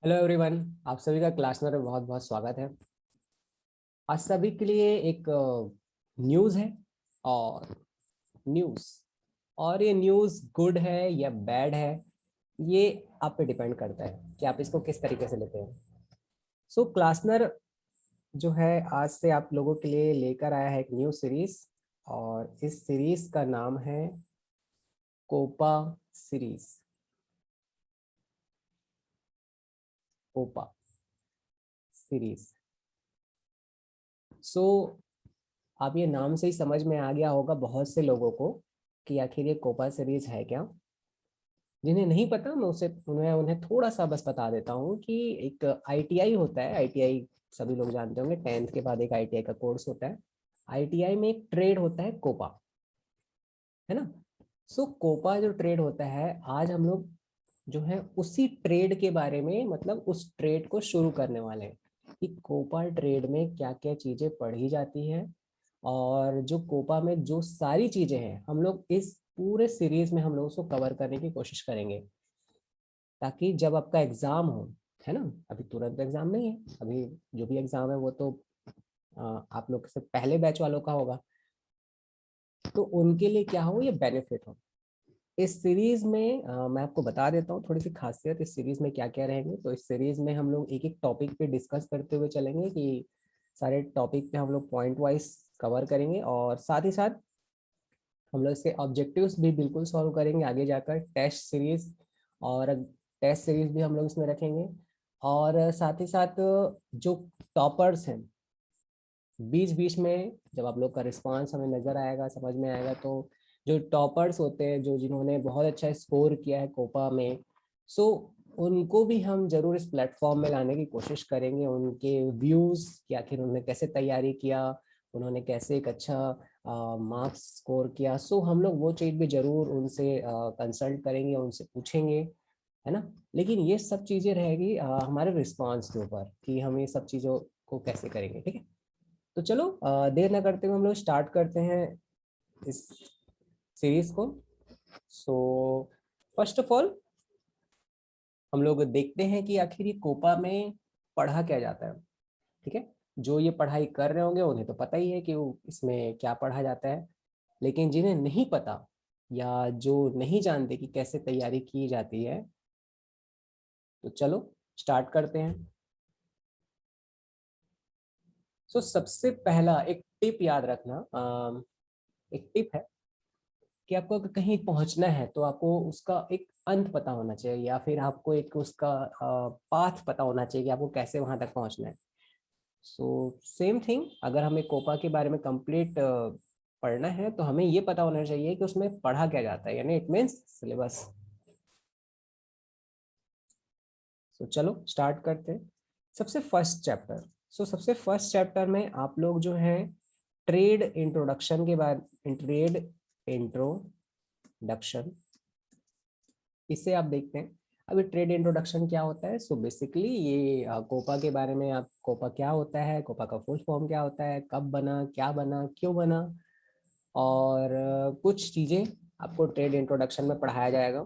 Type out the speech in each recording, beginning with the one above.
Hello everyone. आप सभी का क्लास में बहुत बहुत स्वागत है। आज सभी के लिए एक न्यूज़ है और न्यूज़ और ये न्यूज़ गुड है या बैड है, ये आप पे डिपेंड करता है कि आप इसको किस तरीके से लेते हैं। सो क्लासनर जो है आज से आप लोगों के लिए लेकर आया है एक न्यू सीरीज, और इस सीरीज का नाम है Copa series. Copa series. So आप ये नाम से ही समझ में आ गया होगा बहुत से लोगों को कि आखिर ये कोपा सीरीज है क्या। जिन्हें नहीं पता मैं उसे उन्हें उन्हें थोड़ा सा बस बता देता हूँ कि एक आईटीआई होता है। आईटीआई सभी लोग जानते होंगे, 10th के बाद एक आईटीआई का कोर्स होता है। आईटीआई में एक ट्रेड होता है कोपा, है ना। सो कोपा जो ट्रेड होता है, आज हम लोग जो है उसी ट्रेड के बारे में, मतलब उस ट्रेड को शुरू करने वाले हैं कि कोपा ट्रेड में क्या क्या चीज़ें पढ़ी जाती हैं। और जो कोपा में जो सारी चीज़ें हैं, हम लोग इस पूरे सीरीज में हम लोग उसको कवर करने की कोशिश करेंगे, ताकि जब आपका एग्ज़ाम हो, है ना। अभी तुरंत एग्ज़ाम नहीं है, अभी जो भी एग्ज़ाम है वो तो आप लोग से पहले बैच वालों का होगा, तो उनके लिए क्या हो, ये बेनिफिट हो। इस सीरीज में मैं आपको बता देता हूँ थोड़ी सी खासियत इस सीरीज में क्या क्या रहेंगे। तो इस सीरीज में हम लोग एक एक टॉपिक पे डिस्कस करते हुए चलेंगे कि सारे टॉपिक पे हम लोग पॉइंट वाइज कवर करेंगे, और साथ ही साथ हम लोग इसके ऑब्जेक्टिव्स भी बिल्कुल सॉल्व करेंगे आगे जाकर। टेस्ट सीरीज और टेस्ट सीरीज भी हम लोग इसमें रखेंगे। और साथ ही साथ जो टॉपर्स हैं, बीच बीच में जब आप लोग का रिस्पांस हमें नज़र आएगा, समझ में आएगा, तो जो टॉपर्स होते हैं, जो जिन्होंने बहुत अच्छा स्कोर किया है कोपा में, सो उनको भी हम जरूर इस प्लेटफॉर्म में लाने की कोशिश करेंगे। उनके व्यूज़ कि आखिर उन्होंने कैसे तैयारी किया, उन्होंने कैसे एक अच्छा मार्क्स स्कोर किया। सो हम लोग वो चीज़ भी जरूर उनसे कंसल्ट करेंगे, उनसे पूछेंगे, है ना। लेकिन ये सब चीज़ें रहेगी हमारे रिस्पांस के ऊपर कि हम ये सब चीज़ों को कैसे करेंगे, ठीक है। तो चलो देर ना करते हुए हम लोग स्टार्ट करते हैं इस सीरीज को। सो फर्स्ट ऑफ ऑल हम लोग देखते हैं कि आखिर ये कोपा में पढ़ा क्या जाता है, ठीक है। जो ये पढ़ाई कर रहे होंगे उन्हें तो पता ही है कि वो इसमें क्या पढ़ा जाता है, लेकिन जिन्हें नहीं पता या जो नहीं जानते कि कैसे तैयारी की जाती है, तो चलो स्टार्ट करते हैं। सो सबसे पहला एक टिप याद रखना। एक टिप है कि आपको अगर कहीं पहुंचना है तो आपको उसका एक अंत पता होना चाहिए, या फिर आपको एक उसका पाथ पता होना चाहिए कि आपको कैसे वहां तक पहुंचना है। सो सेम थिंग, अगर हमें कोपा के बारे में कंप्लीट पढ़ना है तो हमें ये पता होना चाहिए कि उसमें पढ़ा क्या जाता है, यानी इट मीन्स सिलेबस। सो चलो स्टार्ट करते हैं। सबसे फर्स्ट चैप्टर। सबसे फर्स्ट चैप्टर में आप लोग जो है ट्रेड इंट्रोडक्शन के बारे, ट्रेड इंट्रोडक्शन, इससे आप देखते हैं। अभी ट्रेड इंट्रोडक्शन क्या होता है। सो बेसिकली ये कोपा के बारे में, आप कोपा क्या होता है, कोपा का फुल फॉर्म क्या होता है, कब बना, क्या बना, क्यों बना, और कुछ चीज़ें आपको ट्रेड इंट्रोडक्शन में पढ़ाया जाएगा।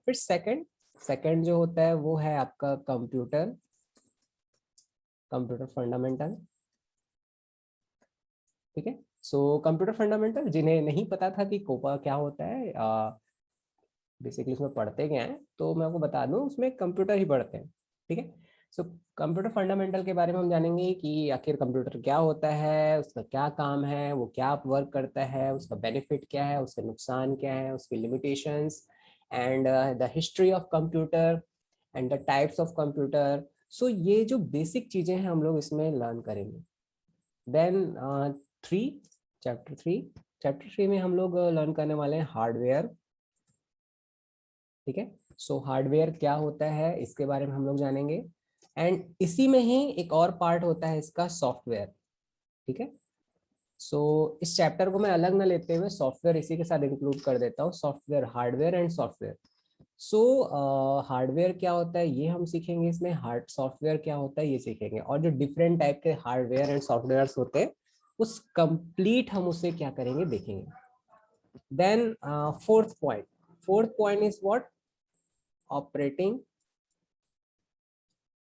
फिर सेकंड सेकंड जो होता है वो है आपका कंप्यूटर, कंप्यूटर फंडामेंटल, ठीक है। सो कंप्यूटर फंडामेंटल, जिन्हें नहीं पता था कि कोपा क्या होता है, बेसिकली उसमें पढ़ते क्या हैं, तो मैं आपको बता दूं उसमें कंप्यूटर ही पढ़ते हैं, ठीक है। सो कंप्यूटर फंडामेंटल के बारे में हम जानेंगे कि आखिर कंप्यूटर क्या होता है, उसका क्या काम है, वो क्या वर्क करता है, उसका बेनिफिट क्या है, उसके नुकसान क्या है, उसकी limitations, and the history of computer and the types of computer. So ये जो बेसिक चीज़ें हैं हम लोग इसमें लर्न करेंगे। देन थ्री चैप्टर थ्री में हम लोग लर्न करने वाले हैं हार्डवेयर, ठीक है। सो हार्डवेयर क्या होता है इसके बारे में हम लोग जानेंगे। एंड इसी में ही एक और पार्ट होता है इसका, सॉफ्टवेयर, ठीक है। सो इस चैप्टर को मैं अलग ना लेते हुए सॉफ्टवेयर इसी के साथ इंक्लूड कर देता हूँ, software, hardware and software. So hardware क्या होता है ये हम सीखेंगे इसमें, हार्ड सॉफ्टवेयर क्या होता है ये सीखेंगे, और जो डिफरेंट टाइप के हार्डवेयर एंड सॉफ्टवेयर होते हैं उस कंप्लीट हम उसे क्या करेंगे देखेंगे। Then fourth point is what, operating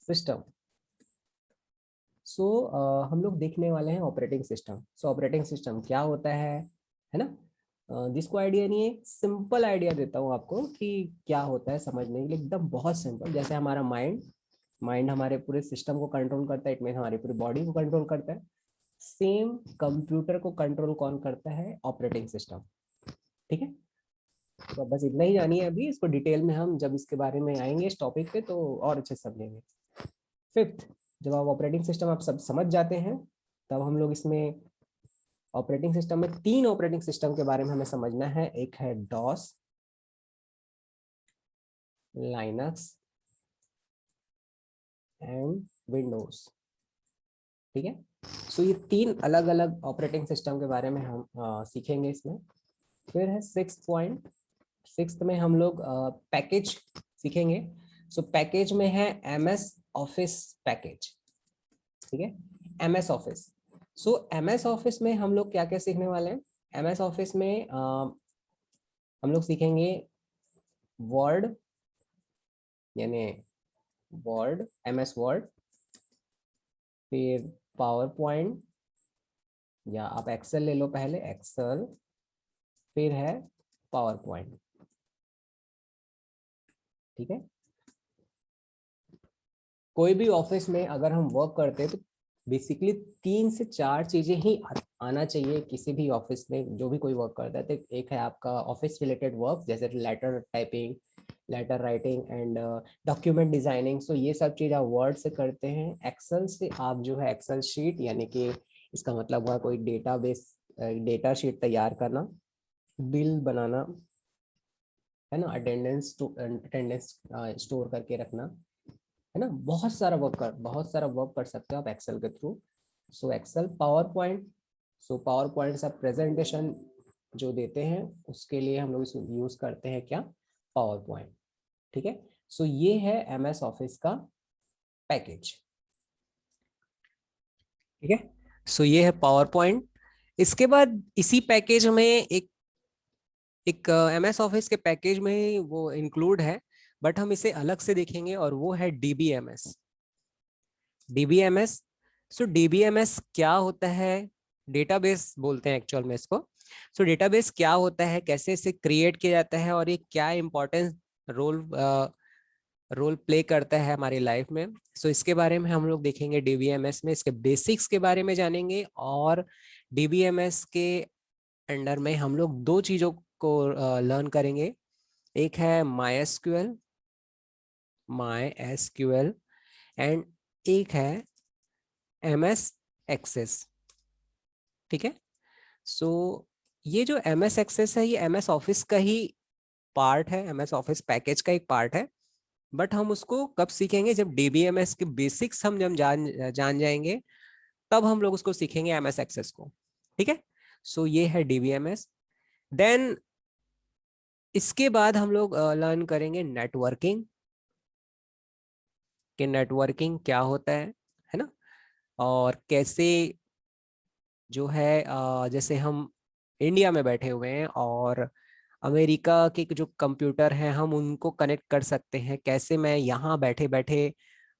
system. So हम लोग देखने वाले हैं operating system. So operating system क्या होता है ना? जिसको आइडिया नहीं है, सिंपल आइडिया देता हूँ आपको कि क्या होता है समझने के लिए, एकदम बहुत सिंपल। जैसे हमारा माइंड, माइंड हमारे पूरे सिस्टम को कंट्रोल करता है, इट मीन हमारी पूरी बॉडी को कंट्रोल करता है। सेम कंप्यूटर को कंट्रोल कौन करता है? Operating system. ठीक है, तो बस इतना ही जानिए। अभी इसको डिटेल में हम जब इसके बारे में आएंगे इस टॉपिक पे तो और अच्छे से समझेंगे। फिफ्थ, जब आप ऑपरेटिंग सिस्टम आप सब समझ जाते हैं, तब हम लोग इसमें ऑपरेटिंग सिस्टम में तीन ऑपरेटिंग सिस्टम के बारे में हमें समझना है। एक है डॉस, लाइनक्स एंड विंडोज। ठीक है, सो ये तीन अलग अलग ऑपरेटिंग सिस्टम के बारे में हम सीखेंगे इसमें। फिर है सिक्स पॉइंट, सिक्स में हम लोग पैकेज सीखेंगे। सो पैकेज में है MS ऑफिस पैकेज। ठीक है, MS ऑफिस। सो MS ऑफिस में हम लोग क्या क्या सीखने वाले हैं? MS ऑफिस में हम लोग सीखेंगे वर्ड, यानी वर्ड, MS वर्ड। फिर पावर पॉइंट, या आप एक्सेल ले लो, पहले एक्सेल, फिर है पावर पॉइंट। ठीक है, कोई भी ऑफिस में अगर हम वर्क करते हैं तो बेसिकली 3 से 4 चीजें ही आना चाहिए किसी भी ऑफिस में। जो भी कोई वर्क करता है तो एक है आपका ऑफिस रिलेटेड वर्क, जैसे letter typing, letter writing and document designing. So ये सब चीज आप वर्ड से करते हैं। एक्सेल से आप जो है एक्सेल शीट, यानी कि इसका मतलब हुआ कोई डेटाबेस, डेटा शीट तैयार करना, बिल बनाना, है ना, अटेंडेंस स्टोर करके रखना, है ना। बहुत सारा वर्क कर सकते हो आप एक्सेल के थ्रू। So Excel, PowerPoint. So PowerPoint सब प्रेजेंटेशन जो देते हैं उसके लिए हम लोग इसको यूज करते हैं, क्या? Power point. ठीक है, सो ये है MS ऑफिस का पैकेज। ठीक है, सो ये है पावर पॉइंट। इसके बाद इसी पैकेज में एक MS ऑफिस के पैकेज में वो इंक्लूड है, बट हम इसे अलग से देखेंगे, और वो है DBMS। DBMS, सो DBMS क्या होता है? डेटाबेस बोलते हैं एक्चुअल में इसको। सो डेटाबेस क्या होता है, कैसे इसे क्रिएट किया जाता है, और ये क्या इंपॉर्टेंट रोल रोल प्ले करता है हमारी लाइफ में। सो इसके बारे में हम लोग देखेंगे DBMS में, इसके बेसिक्स के बारे में जानेंगे। और DBMS के अंडर में हम लोग दो चीजों को लर्न करेंगे। एक है MySQL एंड एक है MS एक्सेस। ठीक है, सो ये जो MS एक्सेस है, ये MS ऑफिस का ही पार्ट है, MS ऑफिस पैकेज का एक पार्ट है। बट हम उसको कब सीखेंगे? जब DBMS के बेसिक्स हम जब जान जाएंगे, तब हम लोग उसको सीखेंगे, MS एक्सेस को। ठीक है, सो ये है DBMS। देन इसके बाद हम लोग लर्न करेंगे नेटवर्किंग, कि नेटवर्किंग क्या होता है ना, और कैसे जो है जैसे हम इंडिया में बैठे हुए हैं और अमेरिका के जो कंप्यूटर हैं हम उनको कनेक्ट कर सकते हैं, कैसे मैं यहाँ बैठे बैठे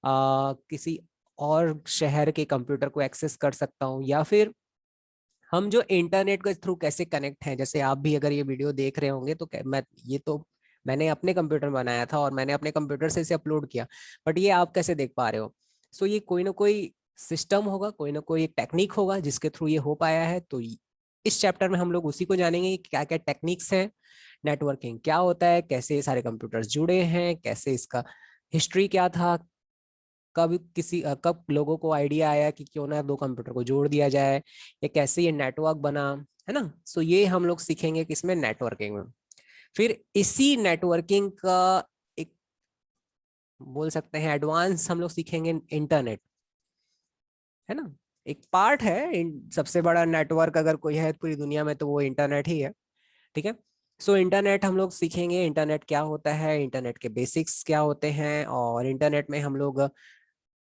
किसी और शहर के कंप्यूटर को एक्सेस कर सकता हूँ, या फिर हम जो इंटरनेट के थ्रू कैसे कनेक्ट हैं। जैसे आप भी अगर ये वीडियो देख रहे होंगे तो मैंने अपने कंप्यूटर में बनाया था और मैंने अपने कंप्यूटर से इसे अपलोड किया, बट ये आप कैसे देख पा रहे हो? सो ये कोई ना कोई सिस्टम होगा, कोई ना कोई टेक्निक होगा जिसके थ्रू ये हो पाया है। तो इस चैप्टर में हम लोग उसी को जानेंगे कि क्या क्या टेक्निक्स हैं, नेटवर्किंग क्या होता है, कैसे ये सारे कंप्यूटर्स जुड़े हैं, कैसे इसका हिस्ट्री क्या था, कब लोगों को आइडिया आया कि क्यों ना दो कंप्यूटर को जोड़ दिया जाए, या कैसे ये नेटवर्क बना, है ना। सो ये हम लोग सीखेंगे किसमें? नेटवर्किंग में। फिर इसी नेटवर्किंग का एक बोल सकते हैं एडवांस हम लोग सीखेंगे इंटरनेट, है ना। एक पार्ट है सबसे बड़ा नेटवर्क अगर कोई है पूरी दुनिया में तो वो इंटरनेट ही है। ठीक है, सो इंटरनेट हम लोग सीखेंगे, इंटरनेट क्या होता है, इंटरनेट के बेसिक्स क्या होते हैं, और इंटरनेट में हम लोग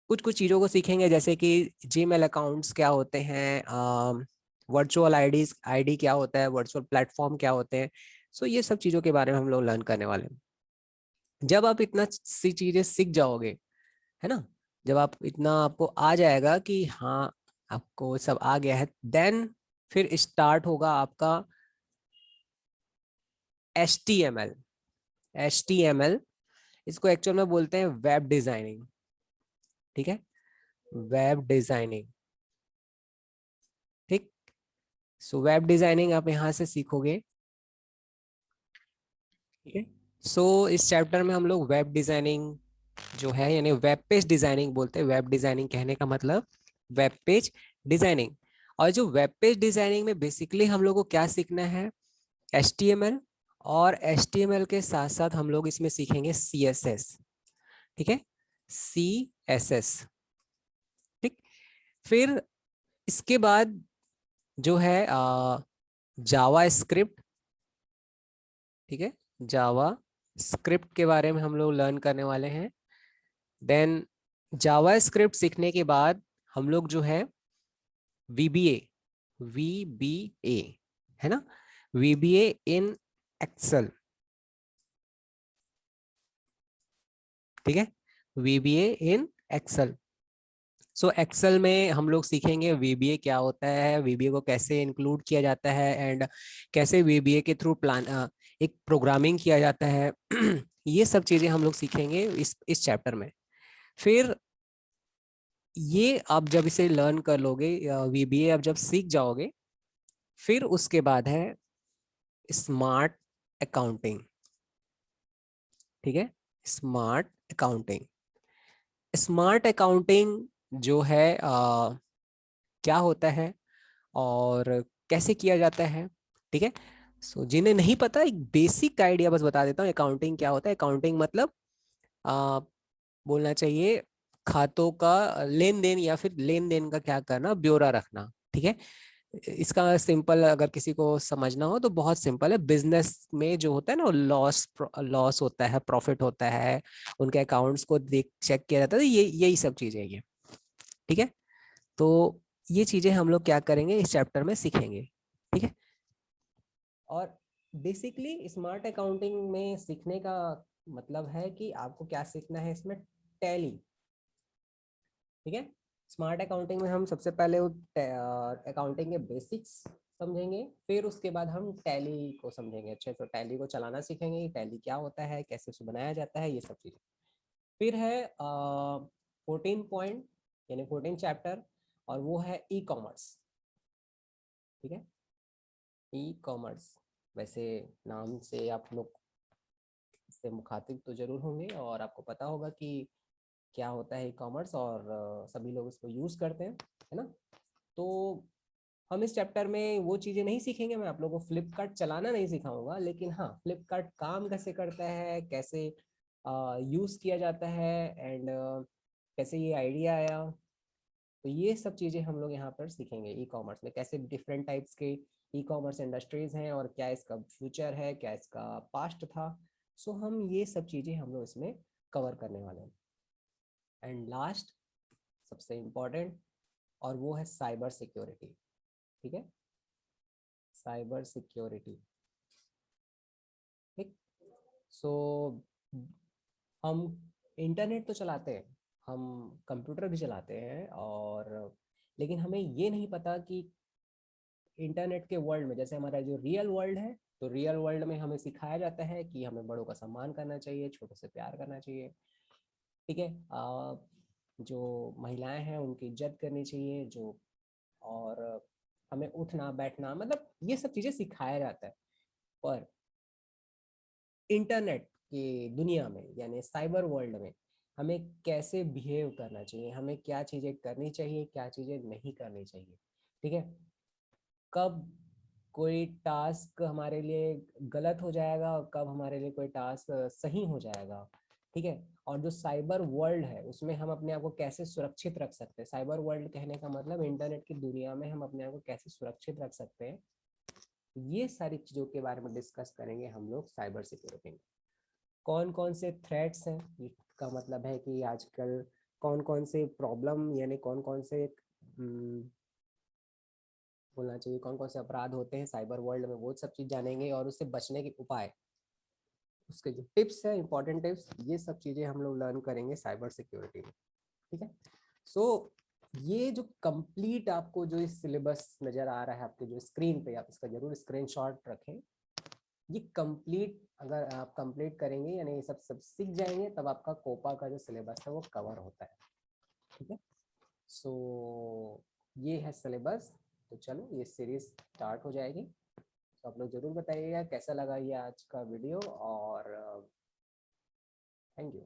कुछ कुछ चीज़ों को सीखेंगे, जैसे कि जीमेल अकाउंट्स क्या होते हैं, वर्चुअल आईडी क्या होता है, वर्चुअल प्लेटफॉर्म क्या होते हैं। सो ये सब चीज़ों के बारे में हम लोग लर्न करने वाले हैं। जब आप इतना सी चीज़ें सीख जाओगे, है ना, जब आप इतना आपको आ जाएगा कि हाँ आपको सब आ गया है, देन फिर स्टार्ट होगा आपका HTML। HTML इसको एक्चुअल में बोलते हैं वेब डिजाइनिंग। ठीक है, वेब डिजाइनिंग। ठीक, सो वेब डिजाइनिंग आप यहाँ से सीखोगे। ठीक है, सो इस चैप्टर में हम लोग वेब डिजाइनिंग जो है, यानी वेब पेज डिजाइनिंग बोलते हैं। वेब डिजाइनिंग कहने का मतलब वेब पेज डिजाइनिंग। और जो वेब पेज डिजाइनिंग में बेसिकली हम लोग को क्या सीखना है, HTML, और HTML के साथ साथ हम लोग इसमें सीखेंगे CSS। ठीक है, CSS। ठीक, फिर इसके बाद जो है जावा स्क्रिप्ट। ठीक है, जावा स्क्रिप्ट के बारे में हम लोग लर्न करने वाले हैं। देन जावा स्क्रिप्ट सीखने के बाद हम लोग जो है VBA, VBA है ना, VBA इन एक्सेल। ठीक है, VBA in Excel. So Excel में हम लोग सीखेंगे VBA क्या होता है, VBA को कैसे इंक्लूड किया जाता है, एंड कैसे VBA के थ्रू प्लान एक प्रोग्रामिंग किया जाता है। ये सब चीजें हम लोग सीखेंगे इस चैप्टर में। फिर ये आप जब इसे लर्न कर लोगे, VBA आप जब सीख जाओगे, फिर उसके बाद है स्मार्ट अकाउंटिंग। ठीक है, स्मार्ट अकाउंटिंग। स्मार्ट अकाउंटिंग जो है क्या होता है और कैसे किया जाता है। ठीक है, सो जिन्हें नहीं पता एक बेसिक आइडिया बस बता देता हूँ, अकाउंटिंग क्या होता है। अकाउंटिंग मतलब आ, बोलना चाहिए खातों का लेन देन, या फिर लेन देन का क्या करना, ब्यौरा रखना। ठीक है, इसका सिंपल अगर किसी को समझना हो तो बहुत सिंपल है। बिजनेस में जो होता है ना, लॉस लॉस होता है, प्रॉफिट होता है, उनके अकाउंट्स को देख चेक किया जाता है, तो ये यही सब चीजें ये। ठीक है, तो ये चीजें हम लोग क्या करेंगे इस चैप्टर में सीखेंगे। ठीक है, और बेसिकली स्मार्ट अकाउंटिंग में सीखने का मतलब है कि आपको क्या सीखना है इसमें, टैली। ठीक है, स्मार्ट अकाउंटिंग में हम सबसे पहले अकाउंटिंग के बेसिक्स समझेंगे, फिर उसके बाद हम टैली को समझेंगे अच्छे से, टैली को चलाना सीखेंगे, टैली क्या होता है, कैसे उसे बनाया जाता है, ये सब चीज़ें। फिर है 14 पॉइंट, यानी 14 चैप्टर, और वो है E कॉमर्स। ठीक है, E कॉमर्स, वैसे नाम से आप लोग इससे मुखातिब तो जरूर होंगे और आपको पता होगा कि क्या होता है E कॉमर्स, और सभी लोग इसको यूज़ करते हैं, है ना। तो हम इस चैप्टर में वो चीज़ें नहीं सीखेंगे, मैं आप लोगों को फ्लिपकार्ट चलाना नहीं सिखाऊंगा, लेकिन हाँ फ्लिपकार्ट काम कैसे करता है, कैसे यूज़ किया जाता है, एंड कैसे ये आइडिया आया, तो ये सब चीज़ें हम लोग यहाँ पर सीखेंगे। E कॉमर्स में कैसे डिफरेंट टाइप्स के E कॉमर्स इंडस्ट्रीज हैं, और क्या इसका फ्यूचर है, क्या इसका पास्ट था। सो हम ये सब चीज़ें हम लोग इसमें कवर करने वाले हैं। एंड लास्ट, सबसे इम्पोर्टेंट, और वो है साइबर सिक्योरिटी। ठीक है, साइबर सिक्योरिटी। ठीक, सो हम इंटरनेट तो चलाते हैं, हम कंप्यूटर भी चलाते हैं, और लेकिन हमें ये नहीं पता कि इंटरनेट के वर्ल्ड में, जैसे हमारा जो रियल वर्ल्ड है, तो रियल वर्ल्ड में हमें सिखाया जाता है कि हमें बड़ों का सम्मान करना चाहिए, छोटों से प्यार करना चाहिए। ठीक है, जो महिलाएं हैं उनकी इज्जत करनी चाहिए, जो, और हमें उठना बैठना, मतलब ये सब चीज़ें सिखाया जाता है। पर इंटरनेट की दुनिया में, यानी साइबर वर्ल्ड में, हमें कैसे बिहेव करना चाहिए, हमें क्या चीज़ें करनी चाहिए, क्या चीज़ें नहीं करनी चाहिए। ठीक है, कब कोई टास्क हमारे लिए गलत हो जाएगा और कब हमारे लिए कोई टास्क सही हो जाएगा। ठीक है, और जो साइबर वर्ल्ड है उसमें हम अपने आप को कैसे सुरक्षित रख सकते हैं, साइबर वर्ल्ड कहने का मतलब इंटरनेट की दुनिया में हम अपने आप को कैसे सुरक्षित रख सकते हैं, ये सारी चीज़ों के बारे में डिस्कस करेंगे हम लोग साइबर सिक्योरिटी में। कौन कौन से थ्रेट्स हैं, इसका मतलब है कि आजकल कौन कौन से प्रॉब्लम, यानी कौन कौन से बोलना चाहिए, कौन कौन से अपराध होते हैं साइबर वर्ल्ड में, वो सब चीज़ जानेंगे, और उससे बचने के उपाय, उसके जो टिप्स है, इंपॉर्टेंट टिप्स, ये सब चीज़ें हम लोग लर्न करेंगे साइबर सिक्योरिटी में। ठीक है। सो ये जो कंप्लीट आपको जो इस सिलेबस नजर आ रहा है आपके जो स्क्रीन पे, आप इसका जरूर स्क्रीनशॉट रखें। ये कंप्लीट अगर आप कंप्लीट करेंगे यानी ये सब सब सीख जाएंगे, तब आपका कोपा का जो सिलेबस है वो कवर होता है। ठीक है। सो ये है सिलेबस। तो चलो ये सीरीज स्टार्ट हो जाएगी। तो आप लोग जरूर बताइएगा कैसा लगा ये आज का वीडियो, और थैंक यू।